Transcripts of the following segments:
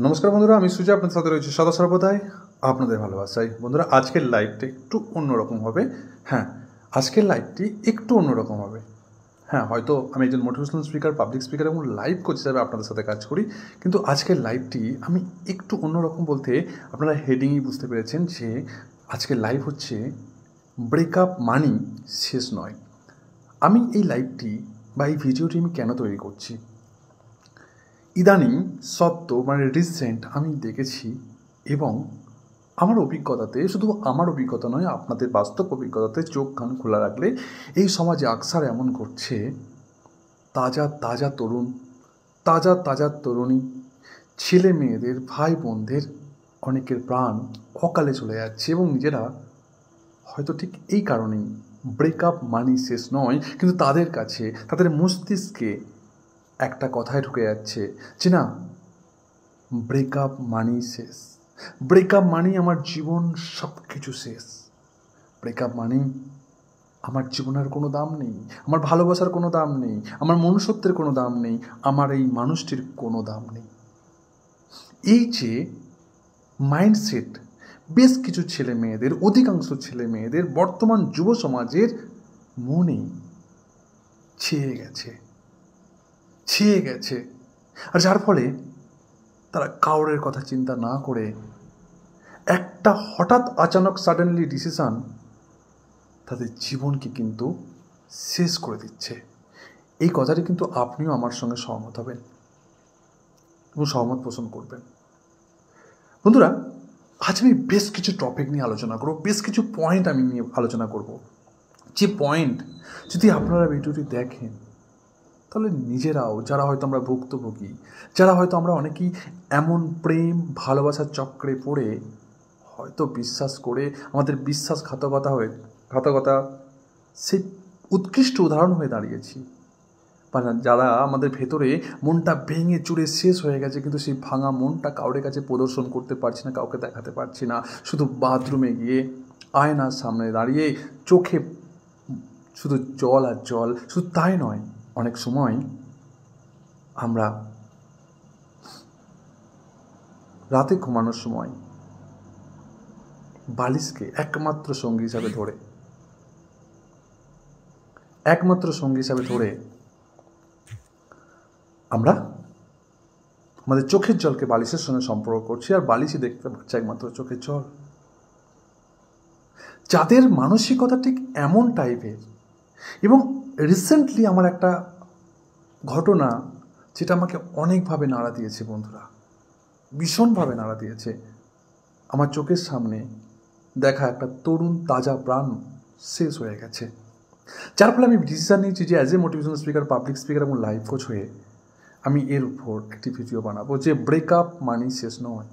নমস্কার বন্ধুরা, আমি সুজয় আপনাদের সাথে রয়েছে সদা সর্বদাই আপনাদের ভালোবাসাই। বন্ধুরা, আজকের লাইভটি একটু অন্যরকম হবে। আজকের লাইভটি একটু অন্যরকম হবে। হয়তো আমি একজন মোটিভেশনাল স্পিকার, পাবলিক স্পিকার এবং লাইভ কোচ হিসাবে আপনাদের সাথে কাজ করি, কিন্তু আজকের লাইভটি আমি একটু অন্যরকম বলতে আপনারা হেডিংই বুঝতে পেরেছেন যে আজকের লাইভ হচ্ছে ব্রেকআপ মানি শেষ নয়। আমি এই লাইভটি বা এই ভিডিওটি আমি কেন তৈরি করছি, ইদানিং রিসেন্ট আমি দেখেছি এবং আমার অভিজ্ঞতাতে, শুধু আমার অভিজ্ঞতা নয়, আপনাদের বাস্তব অভিজ্ঞতাতে চোখ কান খোলা রাখলে এই সমাজে আকসার এমন ঘটছে, তাজা তাজা তরুণী ছেলে মেয়েদের, ভাই বোনদের অনেকের প্রাণ অকালে চলে যাচ্ছে এবং নিজেরা হয়তো ঠিক এই কারণেই ব্রেকআপ মানি শেষ নয়, কিন্তু তাদের কাছে, তাদের মস্তিষ্কে একটা কথায় ঢুকে যাচ্ছে যে না, ব্রেকআপ মানি শেষ, ব্রেকআপ মানি আমার জীবন সব কিছু শেষ, ব্রেকআপ মানি আমার জীবনের কোনো দাম নেই, আমার ভালোবাসার কোনো দাম নেই, আমার মনুষ্যত্বের কোনো দাম নেই, আমার এই মানুষটির কোনো দাম নেই। এই যে মাইন্ডসেট বেশ কিছু ছেলে মেয়েদের, অধিকাংশ ছেলে মেয়েদের বর্তমান যুব সমাজের মনে ছেয়ে গেছে, আর যার ফলে তারা কাউরের কথা চিন্তা না করে একটা হঠাৎ আচানক সাডেনলি ডিসিশন তাদের জীবনকে কিন্তু শেষ করে দিচ্ছে। এই কথাটি কিন্তু আপনিও আমার সঙ্গে সহমত হবেন এবং সহমত পোষণ করবেন। বন্ধুরা, আজ আমি বেশ কিছু টপিক নিয়ে আলোচনা করব, বেশ কিছু পয়েন্ট আমি নিয়ে আলোচনা করব, যে পয়েন্ট যদি আপনারা ভিডিওটি দেখেন তাহলে নিজেরাও, যারা হয়তো আমরা ভুক্তভোগী, যারা হয়তো আমরা অনেকেই এমন প্রেম ভালোবাসার চক্রে পড়ে হয়তো বিশ্বাস করে আমাদের বিশ্বাসঘাতকতা সেই উৎকৃষ্ট উদাহরণ হয়ে দাঁড়িয়েছি, বা যারা আমাদের ভেতরে মনটা ভেঙে চুরে শেষ হয়ে গেছে, কিন্তু সেই ভাঙা মনটা কাউরের কাছে প্রদর্শন করতে পারছি না, কাউকে দেখাতে পারছি না, শুধু বাথরুমে গিয়ে আয়নার সামনে দাঁড়িয়ে চোখে শুধু জল আর জল। শুধু তাই নয়, অনেক সময় আমরা রাতে ঘুমানোর সময় বালিশকে একমাত্র সঙ্গী হিসাবে ধরে আমরা আমাদের চোখের জলকে বালিশের সঙ্গে সম্পর্ক করছি, আর বালিশই দেখতে পাচ্ছে একমাত্র চোখের জল। যাদের মানসিকতা ঠিক এমন টাইপের, এবং রিসেন্টলি আমার একটা ঘটনা যেটা আমাকে অনেকভাবে নাড়া দিয়েছে বন্ধুরা, ভীষণভাবে নাড়া দিয়েছে। আমার চোখের সামনে দেখা একটা তরুণ তাজা প্রাণ শেষ হয়ে গেছে, যার ফলে আমি ডিসিশন নিয়েছি যে as a motivational speaker, public speaker এবং লাইফ কোচ হয়ে আমি এর উপর একটি ভিডিও বানাবো যে ব্রেকআপ মানি শেষ নয়।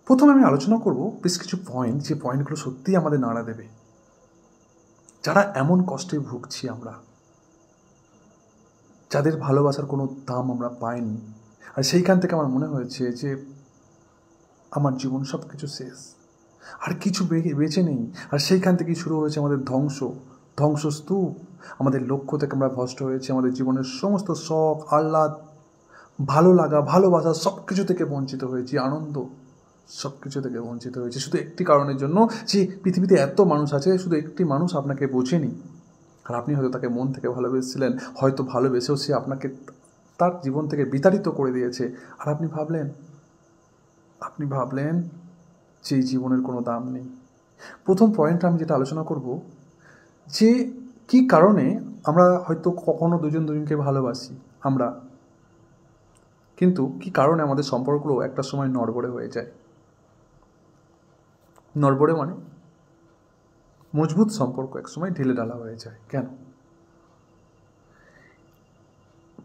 প্রথমে আমি আলোচনা করব বেশ কিছু পয়েন্ট, যে পয়েন্টগুলো সত্যিই আমাদের নাড়া দেবে, যারা এমন কষ্টে ভুগছি আমরা, যাদের ভালোবাসার কোনো দাম আমরা পাইনি, আর সেইখান থেকে আমার মনে হয়েছে যে আমার জীবন সব কিছু শেষ, আর কিছু বেঁচে নেই, আর সেইখান থেকেই শুরু হয়েছে আমাদের ধ্বংসস্তূপ। আমাদের লক্ষ্য থেকে আমরা ভ্রষ্ট হয়েছি, আমাদের জীবনের সমস্ত শখ, আহ্লাদ, ভালো লাগা, ভালোবাসা সব কিছু থেকে বঞ্চিত হয়েছি, আনন্দ সব কিছু থেকে বঞ্চিত হয়েছে, শুধু একটি কারণের জন্য যে পৃথিবীতে এত মানুষ আছে, শুধু একটি মানুষ আপনাকে বোঝেনি, আর আপনি হয়তো তাকে মন থেকে ভালোবেসেছিলেন, হয়তো ভালোবেসেও সে আপনাকে তার জীবন থেকে বিতাড়িত করে দিয়েছে, আর আপনি ভাবলেন যে এই জীবনের কোনো দাম নেই। প্রথম পয়েন্টটা আমি যেটা আলোচনা করব, যে কি কারণে আমরা হয়তো কখনো দুজনকে ভালোবাসি আমরা, কিন্তু কি কারণে আমাদের সম্পর্কগুলো একটা সময় নড়বড়ে হয়ে যায়। নড়বড়ে মানে মজবুত সম্পর্ক এক সময় ঢিলে ঢালা হয়ে যায়। কেন?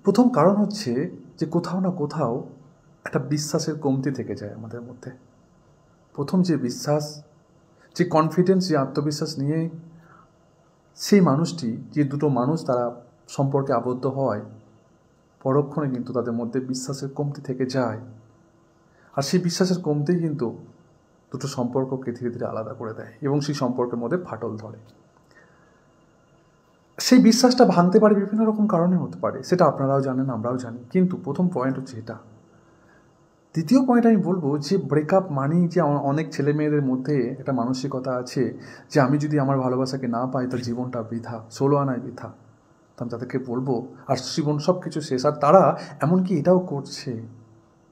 প্রথম কারণ হচ্ছে যে কোথাও না কোথাও একটা বিশ্বাসের কমতি থেকে যায় আমাদের মধ্যে। প্রথম যে বিশ্বাস, যে কনফিডেন্স, যে আত্মবিশ্বাস নিয়ে সেই মানুষটি, যে দুটো মানুষ তারা সম্পর্কে আবদ্ধ হয়, পরক্ষণে কিন্তু তাদের মধ্যে বিশ্বাসের কমতি থেকে যায়, আর সেই বিশ্বাসের কমতিই কিন্তু দুটো সম্পর্ককে ধীরে ধীরে আলাদা করে দেয় এবং সেই সম্পর্কের মধ্যে ফাটল ধরে। সেই বিশ্বাসটা ভাঙতে পারে বিভিন্ন রকম কারণে হতে পারে, সেটা আপনারাও জানেন, আমরাও জানি, কিন্তু প্রথম পয়েন্ট হচ্ছে এটা দ্বিতীয় পয়েন্ট আমি বলবো যে ব্রেকআপ মানেই যে অনেক ছেলে মেয়েদের মধ্যে একটা মানসিকতা আছে যে আমি যদি আমার ভালোবাসাকে না পাই তার জীবনটা বৃথা, 16 আনায় বৃথা। তো আমি তাদেরকে বলবো আর জীবন সব কিছু শেষ। আর তারা এমনকি এটাও করছে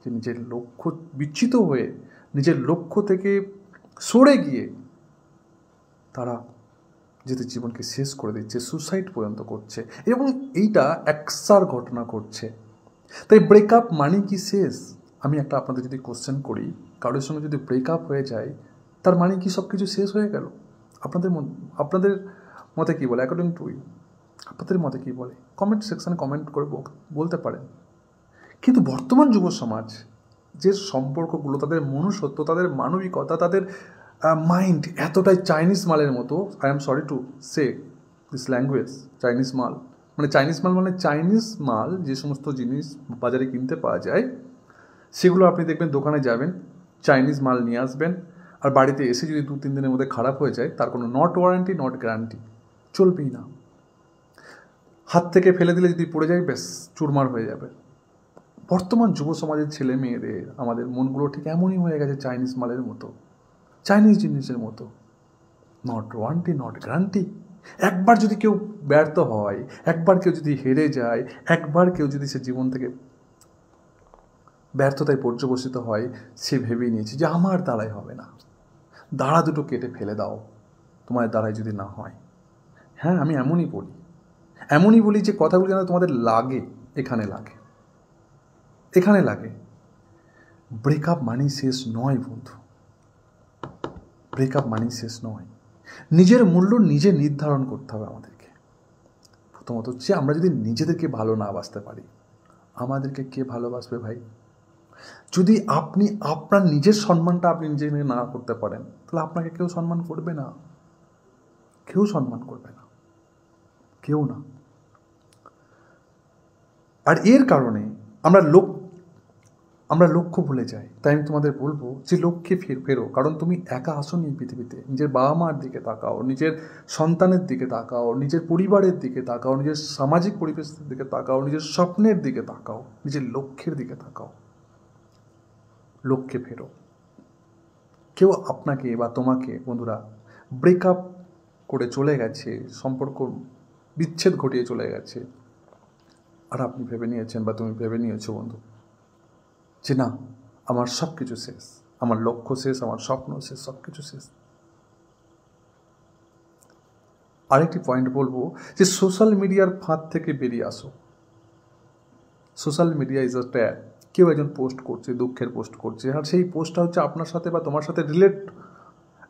যে নিজের লক্ষ্য বিচ্যুত হয়ে নিজের লক্ষ্য থেকে সরে গিয়ে তারা নিজেদের জীবনকে শেষ করে দিচ্ছে, সুসাইড পর্যন্ত করছে, এবং এইটা একসার ঘটনা ঘটছে। তাই ব্রেকআপ মানে কি শেষ? আমি একটা আপনাদের যদি কোশ্চেন করি, কারোর সঙ্গে যদি ব্রেকআপ হয়ে যায় তার মানে কি সব কিছু শেষ হয়ে গেল? আপনাদের মতে কী বলে? অ্যাকর্ডিং টু ইউ আপনাদের মতে কী বলে? কমেন্ট সেকশানে কমেন্ট করে বলতে পারেন। কিন্তু বর্তমান যুব সমাজ যে সম্পর্কগুলো, তাদের মনুষ্যত্ব, তাদের মানবিকতা, তাদের মাইন্ড এতটাই চাইনিজ মালের মতো, I am sorry to say this language, Chinese মাল মানে চাইনিজ মাল যে সমস্ত জিনিস বাজারে কিনতে পাওয়া যায় সেগুলো আপনি দেখবেন দোকানে যাবেন, চাইনিজ মাল নিয়ে আসবেন, আর বাড়িতে এসে যদি 2-3 দিনের মধ্যে খারাপ হয়ে যায় তার কোনো নট ওয়ারেন্টি নট গ্যারান্টি, চলবেই না। হাত থেকে ফেলে দিলে যদি পড়ে যায় ব্যাস চুরমার হয়ে যাবে। বর্তমান যুব সমাজের ছেলে মেয়েদের আমাদের মনগুলো ঠিক এমনই হয়ে গেছে, চাইনিজ মালের মতো, চাইনিজ জিনিসের মতো, নট ওয়ারেন্টি নট গ্যারান্টি। একবার যদি কেউ ব্যর্থ হয়, একবার কেউ যদি হেরে যায়, একবার কেউ যদি সে জীবন থেকে ব্যর্থতায় পর্যবসিত হয়, সে ভেবেই নিয়েছে যে আমার দ্বারাই হবে না, দাঁড়া দুটো কেটে ফেলে দাও, তোমার দ্বারাই যদি না হয়। হ্যাঁ, আমি এমনই বলি যে কথাগুলো যেন তোমাদের লাগে, এখানে লাগে। ব্রেকআপ মানেই শেষ নয় বন্ধু, ব্রেকআপ মানেই শেষ নয়। নিজের মূল্য নিজে নির্ধারণ করতে হবে আমাদেরকে। প্রথমত হচ্ছে আমরা যদি নিজেদেরকে ভালো না বাসতে পারি, আমাদেরকে কে ভালোবাসবে ভাই? যদি আপনি আপনার নিজের সম্মানটা আপনি নিজে না করতে পারেন তাহলে আপনাকে কেউ সম্মান করবে না, কেউ না। আর এর কারণে আমরা লক্ষ্য ভুলে যাই। তাই আমি তোমাদের বলবো যে লক্ষ্যে ফেরো, কারণ তুমি একা আসোনি পৃথিবীতে। নিজের বাবা মার দিকে তাকাও, নিজের সন্তানের দিকে তাকাও, নিজের পরিবারের দিকে তাকাও, নিজের সামাজিক পরিবেশের দিকে তাকাও, নিজের স্বপ্নের দিকে তাকাও, নিজের লক্ষ্যের দিকে তাকাও। লক্ষ্যে ফেরো। কেউ আপনাকে বা তোমাকে বন্ধুরা ব্রেকআপ করে চলে গেছে, সম্পর্ক বিচ্ছেদ ঘটিয়ে চলে গেছে, আর আপনি ভেবে নিয়েছেন বা তুমি ভেবে নিয়েছো বন্ধু যে না, আমার সব কিছু শেষ, আমার লক্ষ্য শেষ, আমার স্বপ্ন শেষ, সব কিছু শেষ। আরেকটি পয়েন্ট বলবো যে সোশ্যাল মিডিয়ার ফাঁদ থেকে বেরিয়ে আসো। Social media is a trap. কেউ একজন পোস্ট করছে, দুঃখের পোস্ট করছে, আর সেই পোস্টটা হচ্ছে আপনার সাথে বা তোমার সাথে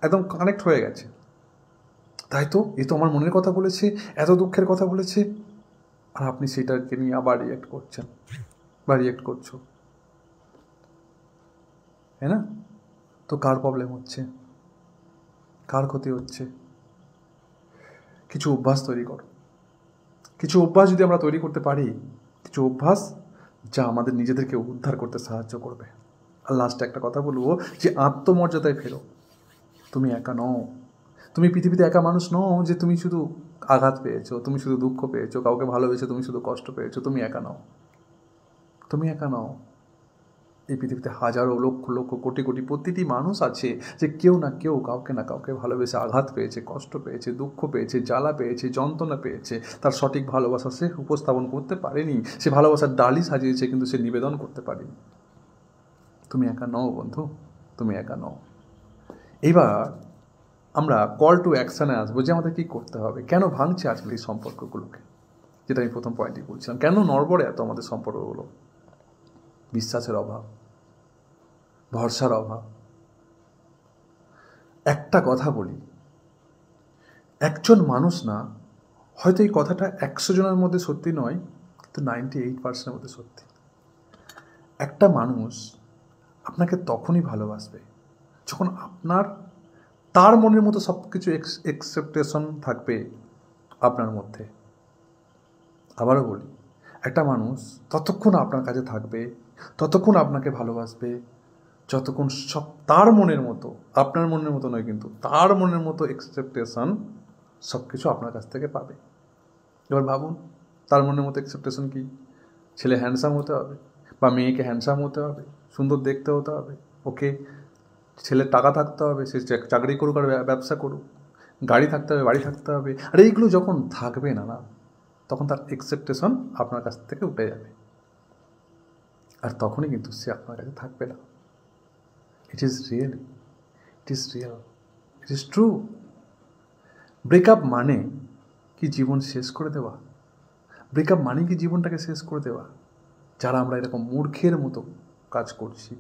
একদম কানেক্ট হয়ে গেছে। তাই তো, এ তো আমার মনের কথা বলেছে, এত দুঃখের কথা বলেছে, আর আপনি সেটাকে নিয়ে আবার রিয়েক্ট করছো, তাই না? তো কার প্রবলেম হচ্ছে, কার ক্ষতি হচ্ছে? কিছু অভ্যাস তৈরি করো। কিছু অভ্যাস যদি আমরা তৈরি করতে পারি, কিছু অভ্যাস যা আমাদের নিজেদেরকে উদ্ধার করতে সাহায্য করবে। আর লাস্টে একটা কথা বলবো যে আত্মমর্যাদায় ফেরো। তুমি একা নও, তুমি পৃথিবীতে একা মানুষ নও যে তুমি শুধু আঘাত পেয়েছো, তুমি শুধু দুঃখ পেয়েছো, কাউকে ভালোবেসে তুমি শুধু কষ্ট পেয়েছো। তুমি একা নও। এই পৃথিবীতে হাজারো লক্ষ লক্ষ কোটি কোটি প্রতিটি মানুষ আছে যে কেউ না কেউ কাউকে না কাউকে ভালোবেসে আঘাত পেয়েছে, কষ্ট পেয়েছে, দুঃখ পেয়েছে, জ্বালা পেয়েছে, যন্ত্রণা পেয়েছে। তার সঠিক ভালোবাসা সে উপস্থাপন করতে পারেনি, সে ভালোবাসার ডালি সাজিয়েছে কিন্তু সে নিবেদন করতে পারেনি। তুমি একা নও বন্ধু, তুমি একা নও। এবার আমরা কল টু অ্যাকশানে আসবো যে আমাদের কী করতে হবে, কেন ভাঙছে আজকাল এই সম্পর্কগুলোকে, যেটা আমি প্রথম পয়েন্টই বলছিলাম। কেন নড়বড়ে এত আমাদের সম্পর্কগুলো? বিশ্বাসের অভাব, ভরসার অভাব। একটা কথা বলি, একজন মানুষ না, হয়তো এই কথাটা 100 জনের মধ্যে সত্যি নয়, কিন্তু 98% মধ্যে সত্যি। একটা মানুষ আপনাকে তখনই ভালোবাসবে যখন তার মনের মতো সব কিছু এক্সপেকটেশন থাকবে আপনার মধ্যে। আবারও বলি, একটা মানুষ ততক্ষণ আপনার কাছে থাকবে, ততক্ষণ আপনাকে ভালোবাসবে, যতক্ষণ সব তার মনের মতো, আপনার মনের মতো নয় কিন্তু তার মনের মতো এক্সপেকটেশন সব কিছু আপনার কাছ থেকে পাবে। এবার ভাবুন, তার মনের মতো এক্সপেকটেশন কি? ছেলে হ্যান্ডসাম হতে হবে বা মেয়েকে হ্যান্ডসাম হতে হবে, সুন্দর দেখতে হতে হবে, ওকে ছেলের টাকা থাকতে হবে, সে চাকরি করুক আর ব্যবসা করুক, গাড়ি থাকতে হবে, বাড়ি থাকতে হবে। আর এইগুলো যখন থাকবে না, তখন তার এক্সপেকটেশন আপনার কাছ থেকে উঠে যাবে, আর তখনই কিন্তু সে আপনার কাছে থাকবে না। It is real, it is true. Breakup মানে কি জীবন শেষ করে দেওয়া? ব্রেকআপ মানে কি জীবনটাকে শেষ করে দেওয়া? যারা আমরা এরকম মূর্খের মতো কাজ করছি,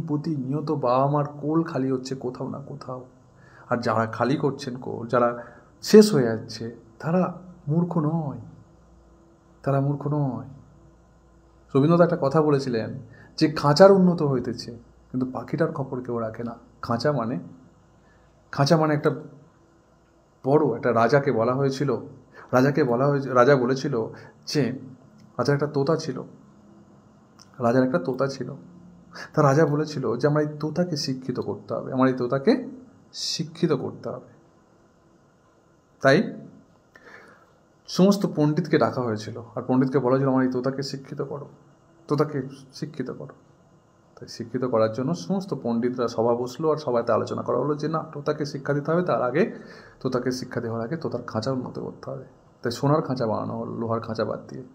প্রতিনিয়ত বাবা মার কোল খালি হচ্ছে কোথাও না কোথাও, আর যারা খালি করছেন কোল, যারা শেষ হয়ে যাচ্ছে, তারা মূর্খ নয়। রবীন্দ্রনাথ একটা কথা বলেছিলেন যে খাঁচার উন্নত হইতেছে, কিন্তু পাখিটার খবর কেউ রাখে না। খাঁচা মানে একটা বড় একটা রাজাকে বলা হয়েছিল, রাজা বলেছিল যে রাজার একটা তোতা ছিল। তা রাজা বলেছিল যে আমার এই তোতাকে শিক্ষিত করতে হবে। তাই সমস্ত পণ্ডিতকে ডাকা হয়েছিল, আর পণ্ডিতকে বলা হয়েছিল আমার এই তোতাকে শিক্ষিত করো। তাই শিক্ষিত করার জন্য সমস্ত পণ্ডিতরা সভা বসলো, আর সবাইতে আলোচনা করা হলো যে না, তোতাকে শিক্ষা দিতে হবে, তার আগে তোতাকে শিক্ষা দেওয়ার আগে তোতার খাঁচা উন্নত করতে হবে। তাই সোনার খাঁচা বানানো হলো, লোহার খাঁচা বাদ দিয়ে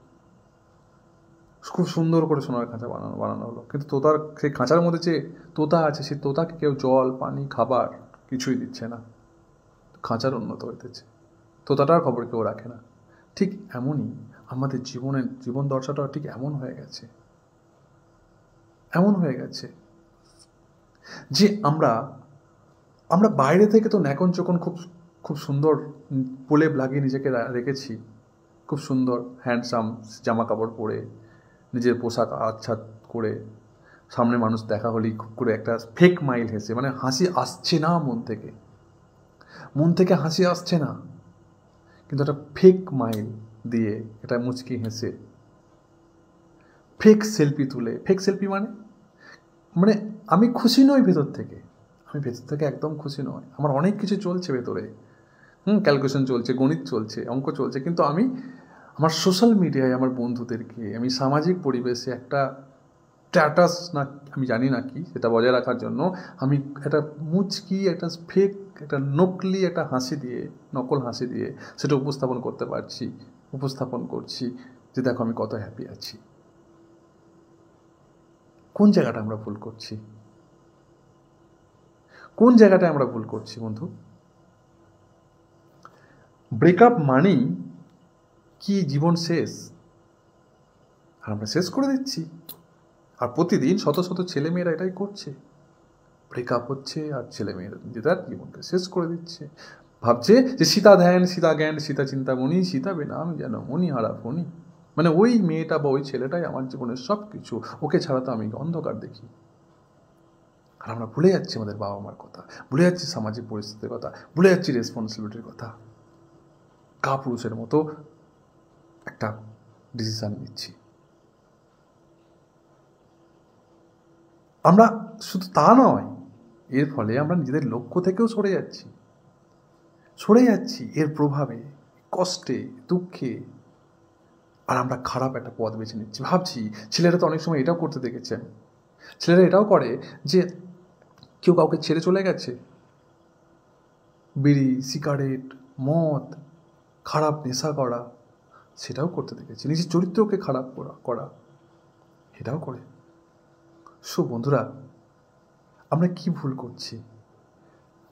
খুব সুন্দর করে সোনার খাঁচা বানানো হলো। কিন্তু তোতার সেই খাঁচার মধ্যে যে তোতা আছে, সেই তোতাকে কেউ জল, পানি, খাবার কিছুই দিচ্ছে না। খাঁচার উন্নত হইতেছে, তোতাটার খবর কেউ রাখে না। ঠিক এমনই আমাদের জীবন দশাটা ঠিক এমন হয়ে গেছে যে আমরা বাইরে থেকে তো ন্যাকন চোকন খুব সুন্দর প্রলেপ লাগিয়ে নিজেকে রেখেছি, খুব সুন্দর হ্যান্ডসাম জামা কাপড় পরে, নিজের পোশাক আচ্ছাদ করে, সামনে মানুষ দেখা হলেই খুব করে একটা ফেক মাইল হেসে, মানে হাসি আসছে না মন থেকে হাসি আসছে না, কিন্তু একটা ফেক মাইল দিয়ে, এটা মুচকি হেসে, ফেক সেলফি তুলে। ফেক সেলফি মানে আমি খুশি নই ভেতর থেকে, একদম খুশি নয়। আমার অনেক কিছু চলছে ভেতরে, ক্যালকুলেশন চলছে, গণিত চলছে, অঙ্ক চলছে, কিন্তু আমি আমার সোশ্যাল মিডিয়ায় আমার বন্ধুদেরকে, আমি সামাজিক পরিবেশে একটা স্ট্যাটাস না আমি জানি না কি, সেটা বজায় রাখার জন্য আমি একটা মুচকি, একটা ফেক, একটা নকল হাসি দিয়ে সেটা উপস্থাপন করছি যে দেখো আমি কত হ্যাপি আছি। কোন জায়গাটা আমরা ভুল করছি বন্ধু? ব্রেকআপ মানেই কি জীবন শেষ? আর আমরা শেষ করে দিচ্ছি, আর প্রতিদিন শত শত ছেলেমেয়েরা এটাই করছে। ব্রেকআপ হচ্ছে আর ছেলেমেয়েরা নিজেদের জীবনকে শেষ করে দিচ্ছে, ভাবছে যে সীতা ধ্যান, সীতা জ্ঞান, সীতা চিন্তামণি, সীতা বিনা আমি যেন মণিহারা ফণি, মানে ওই মেয়েটা বা ওই ছেলেটাই আমার জীবনের সব কিছু, ওকে ছাড়া তো আমি অন্ধকার দেখি। আর আমরা ভুলে যাচ্ছি আমাদের বাবা মার কথা, ভুলে যাচ্ছি সামাজিক পরিস্থিতির কথা, ভুলে যাচ্ছি রেসপন্সিবিলিটির কথা, কাপুরুষের মতো একটা ডিসিশন নিচ্ছি। আমরা শুধু তা নয়, এর ফলে আমরা নিজেদের লক্ষ্য থেকেও সরে যাচ্ছি এর প্রভাবে, কষ্টে, দুঃখে। আর আমরা খারাপ একটা পথ বেছে নিচ্ছি। ভাবছি ছেলেরা তো অনেক সময় এটাও করতে দেখেছেন, ছেলেরা এটাও করে যে কেউ কাউকে ছেড়ে চলে গেছে, বিড়ি, সিগারেট, মদ, খারাপ নেশা করা, সেটাও করতে দেখেছি। নিজের চরিত্রকে খারাপ করা এটাও করে। বন্ধুরা, আমরা কি ভুল করছি?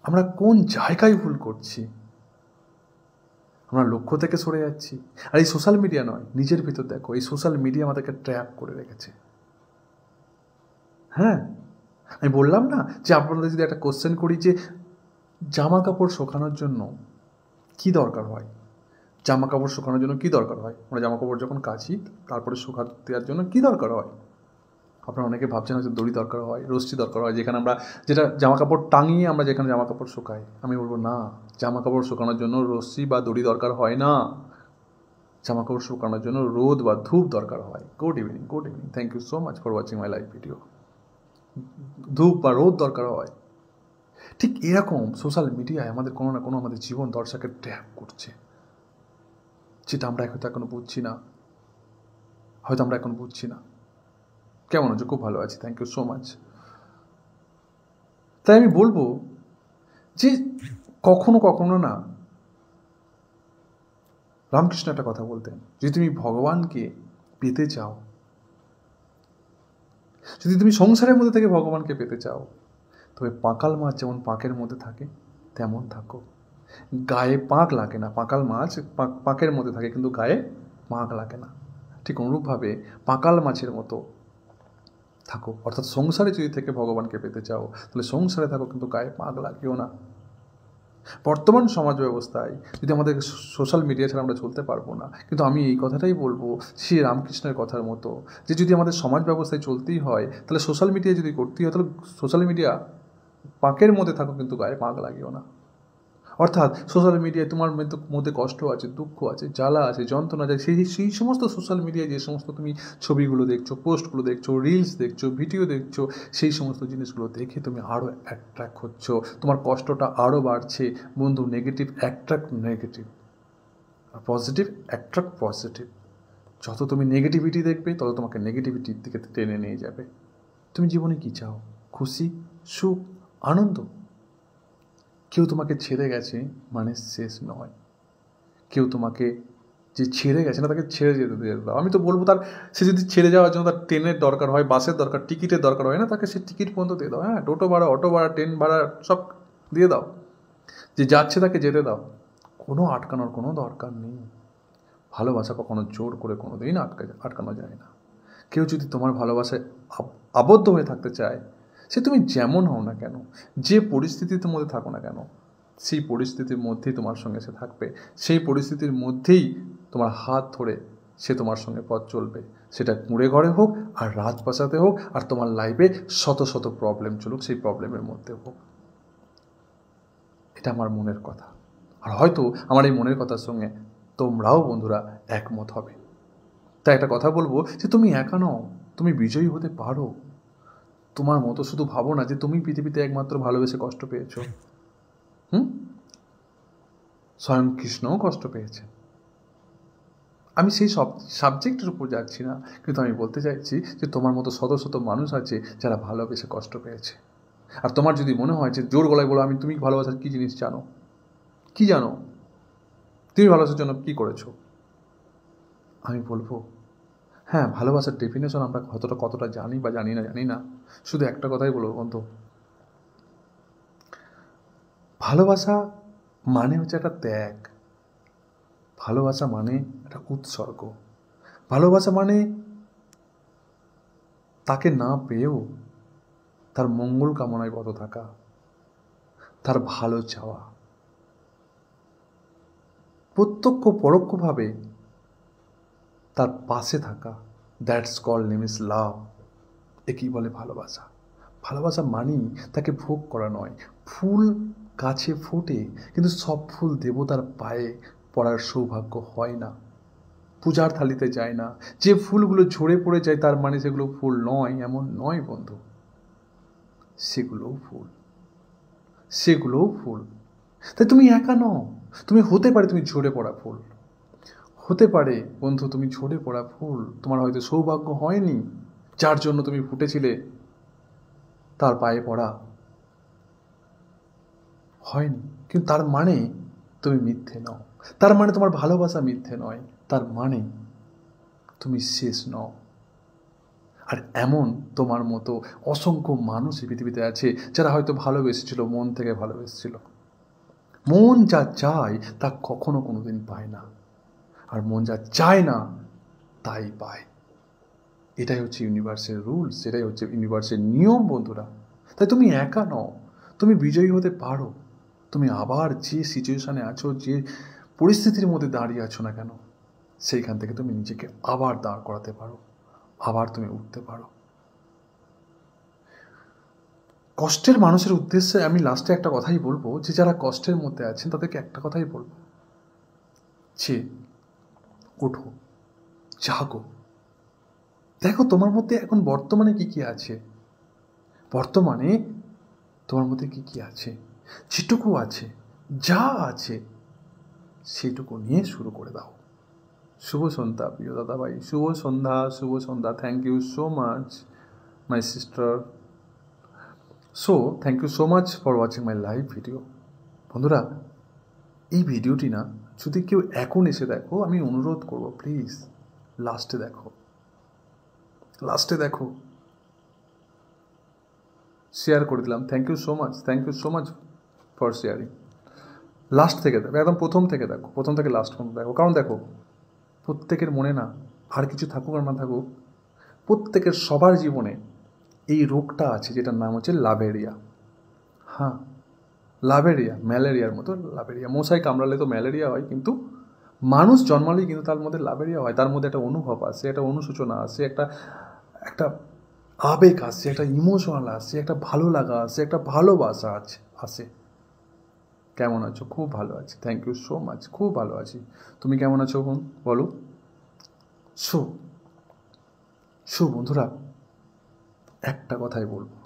আমরা কোন জায়গায় ভুল করছি? আমরা লক্ষ্য থেকে সরে যাচ্ছি। আর এই সোশ্যাল মিডিয়া নয়, নিজের ভিতর দেখো, এই সোশ্যাল মিডিয়া আমাদেরকে ট্র্যাপ করে রেখেছে। হ্যাঁ, আমি বললাম না যে আপনাদের যদি একটা কোশ্চেন করি যে জামা কাপড় শুকানোর জন্য কি দরকার হয়, আমরা জামা কাপড় যখন কাচি তারপরে শুকাতে দেওয়ার জন্য কি দরকার হয়? আপনারা অনেকে ভাবছেন হয়তো দড়ি দরকার হয়, রশ্মি দরকার হয়, যেখানে আমরা যেটা জামা কাপড় টাঙিয়ে আমরা যেখানে জামা কাপড় শুকাই। আমি বলবো না, জামা কাপড় শুকানোর জন্য রশ্মি বা দড়ি দরকার হয় না, জামা কাপড় শুকানোর জন্য রোদ বা ধূপ দরকার হয়। Good evening, thank you so much for watching my live video. ধূপ বা রোদ দরকার হয়। ঠিক এরকম সোশ্যাল মিডিয়ায় আমাদের কোনো না কোনো আমাদের জীবন দর্শাকে ট্র্যাপ করছে, যেটা আমরা হয়তো এখনো বুঝছি না। কেমন আছো? খুব ভালো আছি, থ্যাংক ইউ সো মাচ। তাই আমি বলবো যে কখনো কখনো না, রামকৃষ্ণ একটা কথা বলতেন, যদি তুমি ভগবানকে পেতে চাও, যদি তুমি সংসারের মধ্যে থেকে ভগবানকে পেতে চাও, তবে পাঁকাল মাছ যেমন পাঁকের মধ্যে থাকে তেমন থাকো। গায়ে পাঁক লাগে না, পাঁকাল মাছ পাঁকের মধ্যে থাকে কিন্তু গায়ে পাঁক লাগে না। ঠিক অনুরূপভাবে পাঁকাল মাছের মতো থাকো, অর্থাৎ সংসারে যদি থেকে ভগবানকে পেতে চাও তাহলে সংসারে থাকো, কিন্তু গায়ে পাঁক লাগিও না। বর্তমান সমাজ ব্যবস্থায় যদি আমাদের সোশ্যাল মিডিয়া ছাড়া আমরা চলতে পারবো না, কিন্তু আমি এই কথাটাই বলবো শ্রী রামকৃষ্ণের কথার মতো, যে যদি আমাদের সমাজ ব্যবস্থায় চলতেই হয় তাহলে সোশ্যাল মিডিয়া যদি করতেই হয় তাহলে সোশ্যাল মিডিয়া পাঁকের মধ্যে থাকো, কিন্তু গায়ে পাঁক লাগিও না। অর্থাৎ সোশ্যাল মিডিয়ায় তোমার মধ্যে কষ্ট আছে, দুঃখ আছে, জ্বালা আছে, যন্ত্রণা আছে, সেই সমস্ত সোশ্যাল মিডিয়ায় যে সমস্ত তুমি ছবিগুলো দেখছো, পোস্টগুলো দেখছো, রিলস দেখছো, ভিডিও দেখছো, সেই সমস্ত জিনিসগুলো দেখে তুমি আরও অ্যাট্রাক্ট হচ্ছ, তোমার কষ্টটা আরও বাড়ছে। বন্ধু, নেগেটিভ অ্যাট্রাক্ট নেগেটিভ, আর পজিটিভ অ্যাট্রাক্ট পজিটিভ। যত তুমি নেগেটিভিটি দেখবে তত তোমাকে নেগেটিভিটির দিকে টেনে নিয়ে যাবে। তুমি জীবনে কী চাও? খুশি, সুখ, আনন্দ। কেউ তোমাকে ছেড়ে গেছে মানে শেষ নয়। কেউ তোমাকে যে ছেড়ে গেছে না, তাকে ছেড়ে যেতে দিয়ে দাও। আমি তো বলবো তার, সে যদি ছেড়ে যাওয়ার জন্য তার ট্রেনের দরকার হয়, বাসের দরকার, টিকিটের দরকার হয় না, তাকে সে টিকিট পর্যন্ত দিয়ে দাও। হ্যাঁ, টোটো ভাড়া, অটো ভাড়া, ট্রেন ভাড়া সব দিয়ে দাও। যে যাচ্ছে তাকে যেতে দাও, কোনো আটকানোর কোনো দরকার নেই। ভালোবাসা কখনো জোর করে কোনো দিন আটকানো যায় না। কেউ যদি তোমার ভালোবাসায় আবদ্ধ হয়ে থাকতে চায়, সে তুমি যেমন হও না কেন, যে পরিস্থিতির মধ্যে থাকো না কেন, সেই পরিস্থিতির মধ্যেই তোমার সঙ্গে সে থাকবে। সেই পরিস্থিতির মধ্যেই তোমার হাত ধরে সে তোমার সঙ্গে পথ চলবে। সেটা কুঁড়ে ঘরে হোক আর রাজপ্রাসাদে হোক, আর তোমার লাইফে শত শত প্রবলেম চলুক, সেই প্রবলেমের মধ্যে হোক। এটা আমার মনের কথা, আর হয়তো আমার এই মনের কথার সঙ্গে তোমরাও বন্ধুরা একমত হবে। তাই একটা কথা বলবো যে তুমি একা নও, তুমি বিজয়ী হতে পারো। তোমার মতো শুধু ভাবো না যে তুমি পৃথিবীতে একমাত্র ভালোবেসে কষ্ট পেয়েছো। স্বয়ং কৃষ্ণও কষ্ট পেয়েছে। আমি সেই সব সাবজেক্টের উপর যাচ্ছি না, কিন্তু আমি বলতে চাইছি যে তোমার মতো শত শত মানুষ আছে যারা ভালোবেসে কষ্ট পেয়েছে। আর তোমার যদি মনে হয় যে জোর গলায় বলো তুমি ভালোবাসার কী জিনিস জানো, কি জানো, তুমি ভালোবাসার জন্য কী করেছো, আমি বলবো হ্যাঁ, ভালোবাসার ডেফিনেশন আমরা কতটা জানি বা জানি না। শুধু একটা কথাই বলবো বন্ধু, ভালোবাসা মানে হচ্ছে একটা ত্যাগ। ভালোবাসা মানে একটা উৎসর্গ। ভালোবাসা মানে তাকে না পেয়েও তার মঙ্গল কামনায় বদ্ধ থাকা, তার ভালো চাওয়া, প্রত্যক্ষ পরোক্ষভাবে তার পাশে থাকা। That's call name is love. একেই বলে ভালোবাসা। ভালোবাসা মানেই তাকে ভোগ করা নয়। ফুল গাছে ফোটে, কিন্তু সব ফুল দেবতার পায়ে পড়ার সৌভাগ্য হয় না, পূজার থালিতে যায় না। যে ফুলগুলো ঝরে পড়ে যায় তার মানে সেগুলো ফুল নয়, এমন নয় বন্ধু। সেগুলোও ফুল। তাই তুমি একা নও। তুমি হতে পারে তুমি ঝরে পড়া ফুল, হতে পারে বন্ধু তুমি ঝরে পড়া ফুল। তোমার হয়তো সৌভাগ্য হয়নি, যার জন্য তুমি ফুটেছিলে তার পায়ে পড়া হয়নি, কিন্তু তার মানে তুমি মিথ্যে নও। তার মানে তোমার ভালোবাসা মিথ্যে নয়। তার মানে তুমি শেষ নও। আর এমন তোমার মতো অসংখ্য মানুষ এই পৃথিবীতে আছে যারা হয়তো ভালোবেসেছিল, মন থেকে ভালোবেসেছিল। মন যা চায় তা কখনো কোনোদিন পায় না, আর মন যা চায় না তাই পায়। এটাই হচ্ছে ইউনিভার্সের রুলস, এটাই হচ্ছে ইউনিভার্সের নিয়ম বন্ধুরা। তাই তুমি একা নও, তুমি বিজয়ী হতে পারো। তুমি আবার যে সিচুয়েশানে আছো, যে পরিস্থিতির মধ্যে দাঁড়িয়ে আছো না কেন, সেইখান থেকে তুমি নিজেকে আবার দাঁড় করাতে পারো, আবার তুমি উঠতে পারো। কষ্টের মানুষের উদ্দেশ্যে আমি লাস্টে একটা কথাই বলবো, যে যারা কষ্টের মধ্যে আছেন তাদেরকে একটা কথাই বলবো, যে ওঠো, জাগো। দেখো তোমার মধ্যে এখন বর্তমানে কি আছে, বর্তমানে তোমার মধ্যে কি আছে, যেটুকু আছে, যা আছে সেটুকু নিয়ে শুরু করে দাও। শুভ সন্ধ্যা প্রিয় দাদাভাই, শুভ সন্ধ্যা। Thank you so much. my sister. So thank you so much for watching my live video. বন্ধুরা, এই ভিডিওটি না যদি কেউ এখন এসে দেখো, আমি অনুরোধ করব প্লিজ লাস্টে দেখো। শেয়ার করে দিলাম। Thank you so much for sharing. Last থেকে দেখো, একদম প্রথম থেকে দেখো, প্রথম থেকে লাস্ট পর্যন্ত দেখো। কারণ দেখো, প্রত্যেকের মনে না আর কিছু থাকুক আর না থাকুক, প্রত্যেকের সবার জীবনে এই রোগটা আছে, যেটার নাম হচ্ছে লাভেরিয়া। হ্যাঁ, লাভেরিয়া, ম্যালেরিয়ার মতো লাভেরিয়া। মশাই কামড়ালে তো ম্যালেরিয়া হয়, কিন্তু মানুষ জন্মালেই কিন্তু তার মধ্যে লাভেরিয়া হয়। তার মধ্যে একটা অনুভব আসে, একটা অনুশোচনা আসে, একটা আবেগ আসে, একটা ইমোশনাল আসে, একটা ভালো লাগা আসে, একটা ভালোবাসা আসে। কেমন আছো? খুব ভালো আছি, থ্যাংক ইউ সো মাচ, খুব ভালো আছি। তুমি কেমন আছো বলো? সো বন্ধুরা, একটা কথাই বলবো,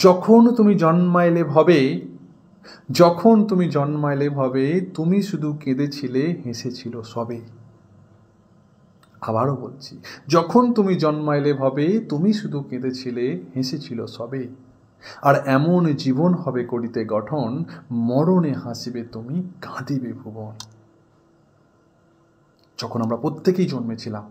যখন তুমি জন্মাইলে ভবে তুমি শুধু কেঁদেছিলে, হেসেছিল সবে। আবারও বলছি, যখন তুমি জন্মাইলে ভবে তুমি শুধু কেঁদেছিলে, হেসেছিল সবে। আর এমন জীবন হবে করিতে গঠন, মরণে হাসিবে তুমি, কাঁদিবে ভুবন। যখন আমরা প্রত্যেকেই জন্মেছিলাম,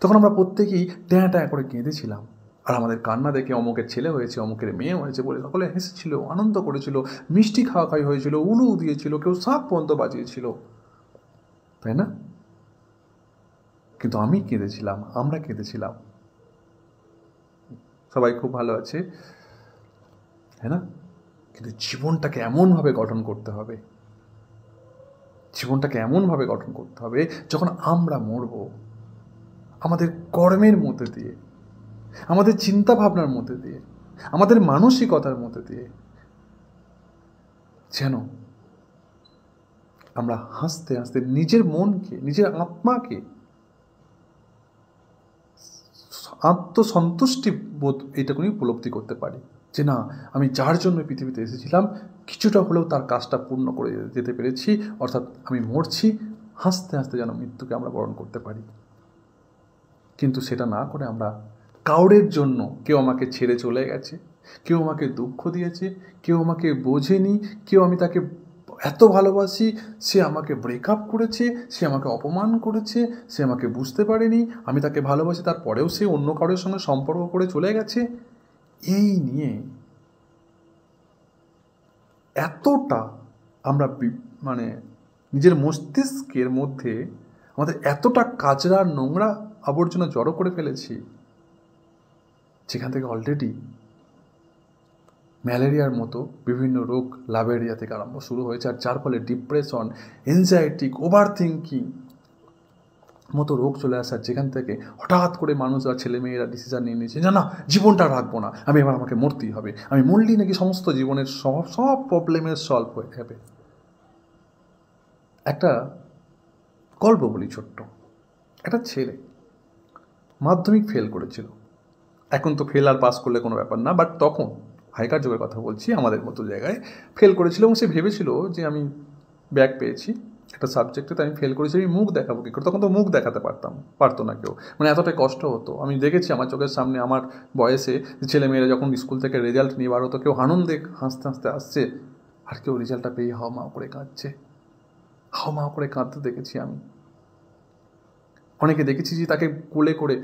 তখন আমরা প্রত্যেকেই ট্যাঁ ট্যাঁ করে কেঁদেছিলাম। আর আমাদের কান্না দেখে অমুকের ছেলে হয়েছে, অমুকের মেয়ে হয়েছে বলে সকলে হেসেছিল, আনন্দ করেছিল, মিষ্টি খাওয়াখাই হয়েছিল, উলু দিয়েছিল, কেউ শাঁখ পর্যন্ত বাজিয়েছিল, তাই না? কিন্তু আমরা কেঁদেছিলাম। সবাই খুব ভালো আছে, তাই না? কিন্তু জীবনটাকে এমনভাবে গঠন করতে হবে, যখন আমরা মরব, আমাদের কর্মের মধ্যে দিয়ে, আমাদের চিন্তা ভাবনার মধ্যে দিয়ে, আমাদের মানসিকতার মধ্যে দিয়ে যেন আমরা হাসতে হাসতে নিজের মনকে, নিজের আত্মাকে আত্মসন্তুষ্টি বোধ এইটুকুনি উপলব্ধি করতে পারি যে না, আমি যার জন্য পৃথিবীতে এসেছিলাম কিছুটা হলেও তার কাজটা পূর্ণ করে যেতে পেরেছি। অর্থাৎ আমি মরছি, হাসতে হাসতে যেন মৃত্যুকে আমরা বরণ করতে পারি। কিন্তু সেটা না করে আমরা কাউরের জন্য, কেউ আমাকে ছেড়ে চলে গেছে, কেউ আমাকে দুঃখ দিয়েছে, কেউ আমাকে বোঝেনি, কেউ আমি তাকে এত ভালোবাসি, সে আমাকে ব্রেকআপ করেছে, সে আমাকে অপমান করেছে, সে আমাকে বুঝতে পারেনি, আমি তাকে ভালোবাসি, তারপরেও সে অন্য কারোর সঙ্গে সম্পর্ক করে চলে গেছে। এই নিয়ে এতটা আমরা নিজের মস্তিষ্কের মধ্যে আমাদের এতটা কাচরা নোংরা আবর্জনা জড়ো করে ফেলেছি, যেখান থেকে অলরেডি ম্যালেরিয়ার মতো বিভিন্ন রোগ লাভেরিয়া থেকে আরম্ভ শুরু হয়েছে। আর যার ফলে ডিপ্রেশন, এনজাইটি, ওভার থিঙ্কিং মতো রোগ চলে আসার, যেখান থেকে হঠাৎ করে মানুষ আর ছেলেমেয়েরা ডিসিশন নিয়ে নিয়েছে না, জীবনটা রাখবো না, আমাকে মরতেই হবে, আমি মরলেই নাকি সমস্ত জীবনের সব প্রবলেমের সলভ হয়ে যাবে। একটা গল্প বলি ছোট্ট। একটা ছেলে মাধ্যমিক ফেল করেছিল। এখন তো ফেল আর পাস করলে কোনো ব্যাপার না, বাট তখন আগেকার যুগের কথা বলছি, আমাদের মতো জায়গায় ফেল করেছিল এবং সে ভেবেছিল যে আমি ব্যাক পেয়েছি একটা সাবজেক্টে, তো আমি ফেল করেছি, আমি মুখ দেখাবো কী করে। তখন তো মুখ দেখাতে পারতো না কেউ, এতটাই কষ্ট হতো। আমি দেখেছি আমার চোখের সামনে আমার বয়সে ছেলেমেয়েরা যখন স্কুল থেকে রেজাল্ট নিয়ে বার হতো, কেউ আনন্দে হাসতে হাসতে আসছে, আর কেউ রেজাল্টটা পেয়ে হাওমাও করে কাঁদতে দেখেছি আমি। অনেকে দেখেছি যে তাকে কোলে করে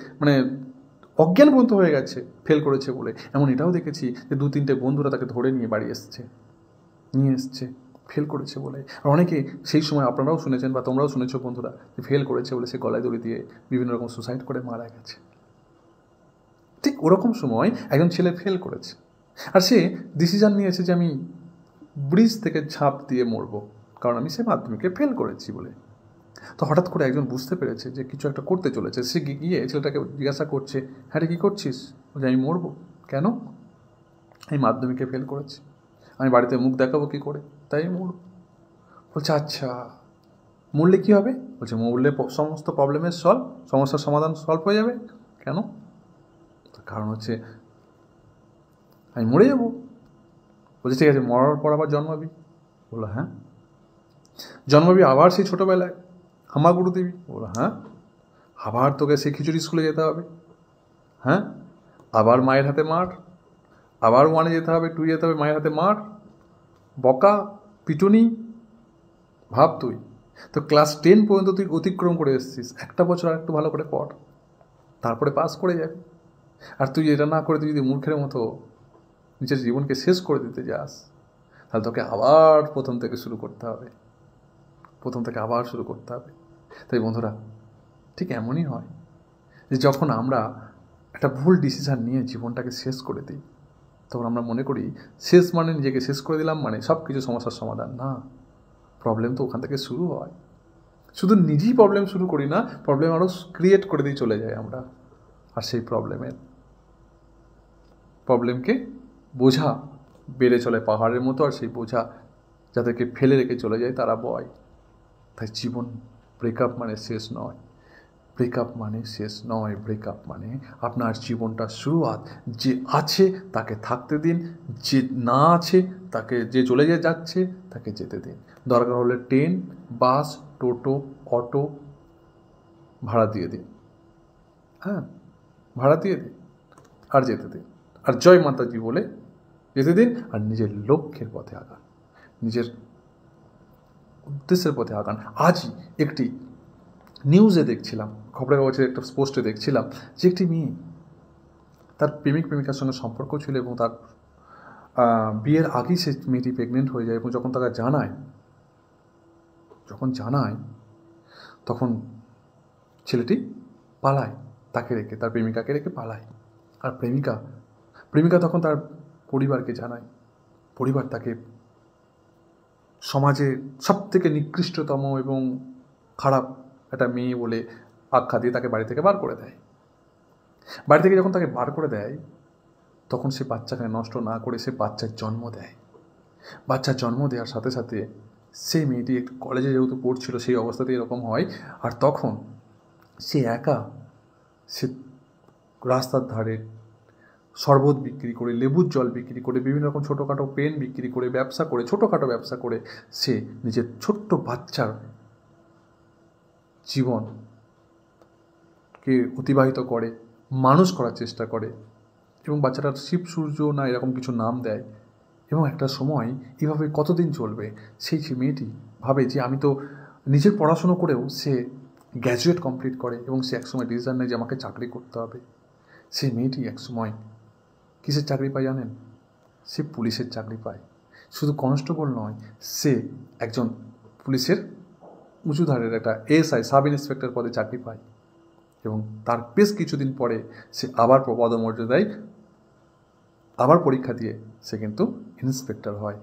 অজ্ঞান পর্যন্ত হয়ে গেছে ফেল করেছে বলে। এমন এটাও দেখেছি যে 2-3টে বন্ধুরা তাকে ধরে নিয়ে বাড়ি নিয়ে এসছে ফেল করেছে বলে। আর অনেকে সেই সময় আপনারাও শুনেছেন বা তোমরাও শুনেছো বন্ধুরা, যে ফেল করেছে বলে সে গলায় দড়ি দিয়ে বিভিন্ন রকম সুসাইড করে মারা গেছে। ঠিক ওরকম সময় একজন ছেলে ফেল করেছে, আর সে ডিসিশন নিয়েছে যে আমি ব্রিজ থেকে ঝাঁপ দিয়ে মরবো, কারণ আমি সে মাধ্যমিকে ফেল করেছি বলে। তো হঠাৎ করে একজন বুঝতে পেরেছে যে কিছু একটা করতে চলেছে। সে গিয়ে ছেলেটাকে জিজ্ঞাসা করছে, হ্যাঁ রে, কী করছিস? বলছে আমি মরবো। কেন? আমি মাধ্যমিকে ফেল করেছি, আমি বাড়িতে মুখ দেখাবো কী করে, তাই মরব। বলছে আচ্ছা, মরলে কী হবে? বলছে মরলে সমস্ত প্রবলেমের সমস্যার সমাধান সলভ হয়ে যাবে। কেন? কারণ হচ্ছে আমি মরে যাবো। বলছে ঠিক আছে, মরার পর আবার জন্মাবি? বললো হ্যাঁ। জন্মাবি আবার সেই ছোটোবেলায় হামাগুড়ি দিবি? বললো হ্যাঁ। আবার তোকে সেই খিচুড়ি স্কুলে যেতে হবে, হ্যাঁ, আবার মায়ের হাতে মার, আবার 1 যেতে হবে, 2 যেতে হবে, মায়ের হাতে মার, বকা, পিটুনি। ভাব তুই তো ক্লাস 10 পর্যন্ত তুই অতিক্রম করে এসেছিস, একটা বছর আর একটু ভালো করে পড়, তারপরে পাস করে যাবে। আর তুই এটা না করে তুই যদি মূর্খের মতো নিজের জীবনকে শেষ করে দিতে যাস, তাহলে তোকে আবার প্রথম থেকে শুরু করতে হবে, তাই বন্ধুরা, ঠিক এমনই হয় যে যখন আমরা একটা ভুল ডিসিশান নিয়ে জীবনটাকে শেষ করে দিই, তখন আমরা মনে করি শেষ মানে নিজেকে শেষ করে দিলাম, মানে সব কিছু সমস্যার সমাধান। না, প্রবলেম তো ওখান থেকে শুরু হয়। শুধু নিজেই প্রবলেম শুরু করি না, প্রবলেম আরও ক্রিয়েট করে দিয়ে চলে যাই আমরা। আর সেই প্রবলেমকে বোঝা বেড়ে চলে পাহাড়ের মতো, আর সেই বোঝা যাদেরকে ফেলে রেখে চলে যায় তারা বয়। তাই জীবন ব্রেকআপ মানে শেষ নয়, ব্রেকআপ মানে আপনার জীবনটা শুরুয়াত। যে আছে তাকে থাকতে দিন, যে না আছে তাকে, যে চলে যাচ্ছে তাকে যেতে দিন। দরকার হলে ট্রেন, বাস, টোটো, অটো ভাড়া দিয়ে দিন, হ্যাঁ, ভাড়া দিয়ে দিন, আর যেতে দিন, আর জয় মাতাজি বলে যেতে দিন, আর নিজের লক্ষ্যের পথে আগান, নিজের উদ্দেশ্যের পথে আগান। আজই একটি নিউজে দেখছিলাম, খবরের কাগজের একটা পোস্টে দেখছিলাম যে একটি মেয়ে, তার প্রেমিকার সঙ্গে সম্পর্ক ছিল এবং তার বিয়ের আগেই সে মেয়েটি প্রেগনেন্ট হয়ে যায়, এবং যখন তাকে জানায় তখন ছেলেটি পালায়, তাকে রেখে, তার প্রেমিকাকে রেখে পালায়। আর প্রেমিকা তখন তার পরিবারকে জানায়, পরিবার তাকে সমাজে সবথেকে নিকৃষ্টতম এবং খারাপ একটা মেয়ে বলে আখ্যা দিয়ে তাকে বাড়ি থেকে বার করে দেয়। বাড়ি থেকে যখন তাকে বার করে দেয়, তখন সে বাচ্চাকে নষ্ট না করে সে বাচ্চার জন্ম দেয়। বাচ্চার জন্ম দেওয়ার সাথে সাথে সেই মেয়েটি একটু কলেজে যেহেতু পড়ছিল, সেই অবস্থাতে এরকম হয়। আর তখন সে একা, সে রাস্তার ধারে শরবত বিক্রি করে, লেবুর জল বিক্রি করে, বিভিন্ন রকম ছোটোখাটো পেন বিক্রি করে, ছোটোখাটো ব্যবসা করে সে নিজের ছোট্ট বাচ্চার জীবনকে অতিবাহিত করে, মানুষ করার চেষ্টা করে, এবং বাচ্চাটার শিব সূর্য না এরকম কিছু নাম দেয়। এবং একটা সময় এভাবে কতদিন চলবে, সেই মেয়েটি ভাবে যে আমি তো নিজের পড়াশুনো করেও সে গ্র্যাজুয়েট কমপ্লিট করে, এবং সে একসময় ডিসিশন নেয় যে আমাকে চাকরি করতে হবে। সেই মেয়েটি একসময় কিসের চাকরি পায় জানেন? সে পুলিশের চাকরি পায়। শুধু কনস্টেবল নয়, সে একজন পুলিশের উঁচু ধারের একটা এসআই, সাব ইন্সপেক্টর পদে চাকরি পায়, এবং তার বেশ কিছুদিন পরে সে আবার পদমর্যাদায় আবার পরীক্ষা দিয়ে সে কিন্তু ইন্সপেক্টর হয়।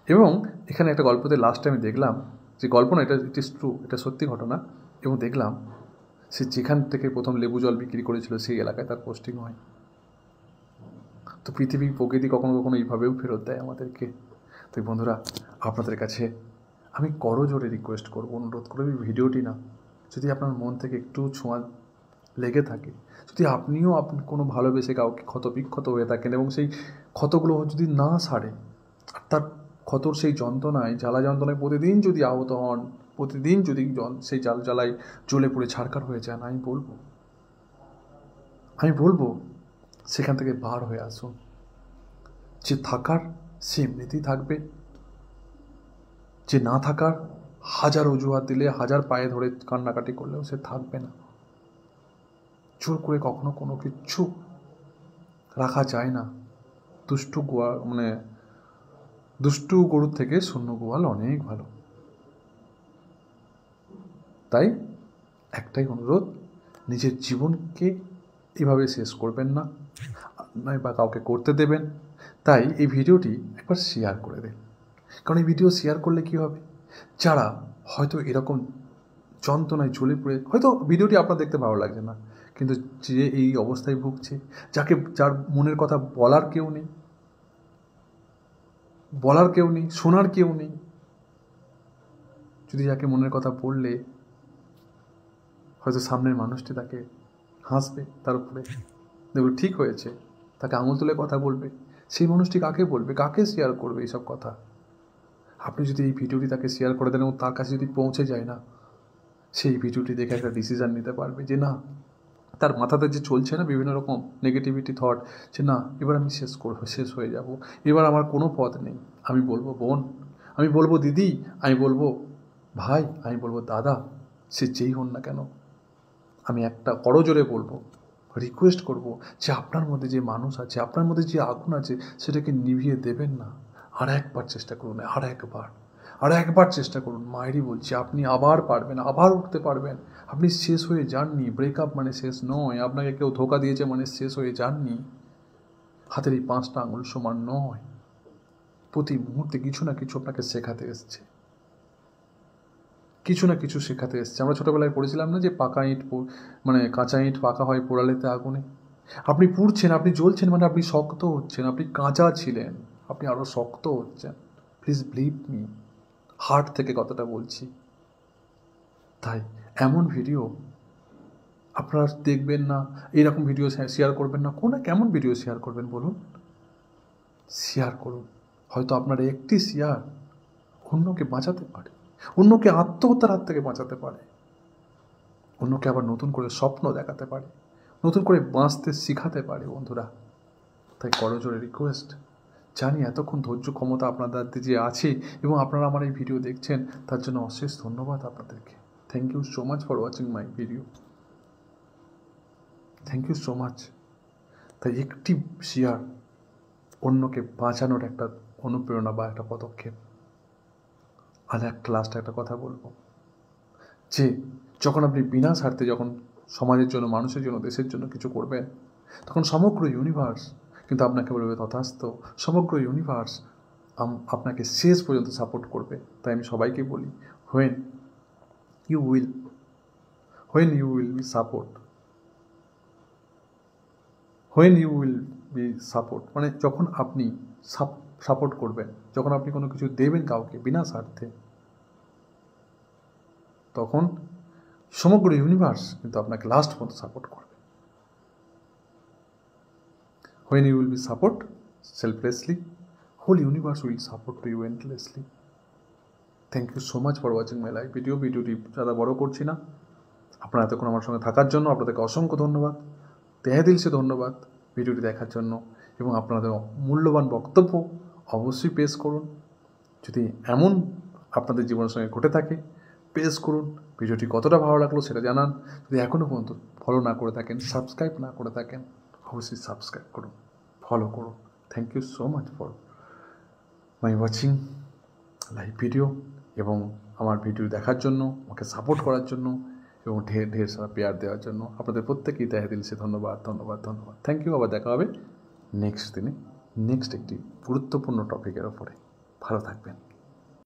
এবং এখানে একটা গল্পতে লাস্টে আমি দেখলাম, যে গল্প না, এটা ইট ইজ ট্রু, এটা সত্যি ঘটনা, এবং দেখলাম সে যেখান থেকে প্রথম লেবু জল বিক্রি করেছিল সেই এলাকায় তার পোস্টিং হয়। তো প্রকৃতি কখনো কখনো এইভাবেও ফেরত দেয় আমাদেরকে। তো বন্ধুরা, আপনাদের কাছে আমি করজোরে রিকোয়েস্ট করব, অনুরোধ করব, এই ভিডিওটি না, যদি আপনার মন থেকে একটু ছোঁয়া লেগে থাকে, যদি আপনিও কোনো ভালোবেসে কাউকে ক্ষতবিক্ষত হয়ে থাকেন, এবং সেই ক্ষতগুলো যদি না সারে, আর তার ক্ষতর সেই যন্ত্রণায়, জ্বালা যন্ত্রণায় প্রতিদিন যদি আহত হন, প্রতিদিন যদি সেই জ্বালায় জ্বলে পুড়ে ছারখার হয়ে যান, আমি বলবো সেখান থেকে বার হয়ে আসুন। যে থাকার সে এমনিতেই থাকবে, যে না থাকার হাজার অজুহাত দিলে, হাজার পায়ে ধরে কান্নাকাটি করলেও সে থাকবে না। জোর করে কখনো কোনো কিচ্ছু রাখা যায় না। দুষ্টু গরুর থেকে শূন্য গোয়াল অনেক ভালো। তাই একটাই অনুরোধ, নিজের জীবনকে এভাবে শেষ করবেন না, নয় বা কাউকে করতে দেবেন। তাই এই ভিডিওটি একবার শেয়ার করে দেন, কারণ এই ভিডিও শেয়ার করলে কী হবে, যারা হয়তো এরকম যন্ত্রণায় জ্বলে পড়ে, হয়তো ভিডিওটি আপনার দেখতে ভালো লাগছে না, কিন্তু যে এই অবস্থায় ভুগছে, যার মনের কথা বলার কেউ নেই, শোনার কেউ নেই, যদি যাকে মনের কথা বললে হয়তো সামনের মানুষটি তাকে হাসবে, তার উপরে দেখবে ঠিক হয়েছে, তাকে আঙুল তুলে কথা বলবে, সেই মানুষটি কাকে বলবে, কাকে শেয়ার করবে এইসব কথা? আপনি যদি এই ভিডিওটি তাকে শেয়ার করে দেন এবং তার কাছে যদি পৌঁছে যায় না, সেই ভিডিওটি দেখে একটা ডিসিশান নিতে পারবে যে না, তার মাথাতে যে চলছে না বিভিন্ন রকম নেগেটিভিটি থট, যে না এবার আমি শেষ হয়ে যাব, এবার আমার কোনো পথ নেই। আমি বলবো বোন, আমি বলবো দিদি, আমি বলবো ভাই, আমি বলবো দাদা, সে যেই হন না কেন, আমি একটা করজোরে বলবো, রিকোয়েস্ট করব যে আপনার মধ্যে যে মানুষ আছে, আপনার মধ্যে যে আগুন আছে, সেটাকে নিভিয়ে দেবেন না। আর একবার চেষ্টা করুন, আর একবার চেষ্টা করুন। মায়েরই বলছি, আপনি আবার পারবেন, আবার উঠতে পারবেন। আপনি শেষ হয়ে যাননি। ব্রেকআপ মানে শেষ নয়, আপনাকে কেউ ধোকা দিয়েছে মানে শেষ হয়ে যাননি। হাতের এই 5টা আঙুল সমান নয়। প্রতি মুহূর্তে কিছু না কিছু আপনাকে শেখাতে এসছে, কিছু না কিছু শেখাতে এসছে। আমরা ছোটোবেলায় পড়েছিলাম না যে মানে কাঁচা ইঁট পাকা হয় পোড়ালেতে আগুনে। আপনি পুড়ছেন, আপনি জ্বলছেন, মানে আপনি শক্ত হচ্ছেন। আপনি কাঁচা ছিলেন, আপনি আরও শক্ত হচ্ছেন। প্লিজ বিলিভ মি, হার্ট থেকে কথাটা বলছি। তাই এমন ভিডিও আপনারা দেখবেন না, এইরকম ভিডিও শেয়ার করবেন না। কেমন ভিডিও শেয়ার করবেন বলুন? শেয়ার করুন। হয়তো আপনার একটি শেয়ার অন্যকে বাঁচাতে পারে, অন্যকে আত্মহত্যার হাত থেকে বাঁচাতে পারে, অন্যকে আবার নতুন করে স্বপ্ন দেখাতে পারে, নতুন করে বাঁচতে শিখাতে পারে বন্ধুরা। তাই করজোরে রিকোয়েস্ট, জানি এতক্ষণ ধৈর্য ক্ষমতা আপনাদের যে আছে এবং আপনারা আমার এই ভিডিও দেখছেন, তার জন্য অশেষ ধন্যবাদ আপনাদেরকে। Thank you so much for watching my video. Thank you so much. তাই একটি শেয়ার অন্যকে বাঁচানোর একটা অনুপ্রেরণা বা একটা পদক্ষেপ। আর লাস্টে একটা কথা বলবো, যে যখন আপনি বিনা স্বার্থে যখন সমাজের জন্য, মানুষের জন্য, দেশের জন্য কিছু করবেন, তখন সমগ্র ইউনিভার্স কিন্তু আপনাকে বলবে তথাস্তু। সমগ্র ইউনিভার্স আপনাকে শেষ পর্যন্ত সাপোর্ট করবে। তাই আমি সবাইকে বলি, when you will be support, মানে যখন আপনি সাপোর্ট করবেন, যখন আপনি কোনো কিছু দেবেন কাউকে বিনা স্বার্থে, তখন সমগ্র ইউনিভার্স কিন্তু আপনাকে লাস্ট পর্যন্ত সাপোর্ট করবে। When you will be support selflessly, whole universe will support you endlessly. Thank you so much for watching my live video. ভিডিওটি ज़्यादा বড় করছি না। আপনারা এতক্ষণ আমার সঙ্গে থাকার জন্য আপনাদেরকে অসংখ্য ধন্যবাদ, তহে দিল সে ধন্যবাদ ভিডিওটি দেখার জন্য। এবং আপনাদের মূল্যবান বক্তব্য অবশ্যই পেশ করুন। যদি এমন আপনাদের জীবনের সঙ্গে ঘটে থাকে, পেশ করুন। ভিডিওটি কতটা ভালো লাগলো সেটা জানান। যদি এখনও পর্যন্ত ফলো না করে থাকেন, সাবস্ক্রাইব না করে থাকেন, অবশ্যই সাবস্ক্রাইব করুন, ফলো করুন। Thank you so much for my watching live video, এবং আমার ভিডিও দেখার জন্য, আমাকে সাপোর্ট করার জন্য, এবং ঢের সারা পেয়ার দেওয়ার জন্য আপনাদের প্রত্যেকেই তহে দিল সে ধন্যবাদ। Thank you. আবার দেখা হবে নেক্সট দিনে, নেক্সট একটি গুরুত্বপূর্ণ টপিকের ওপরে। ভালো থাকবেন।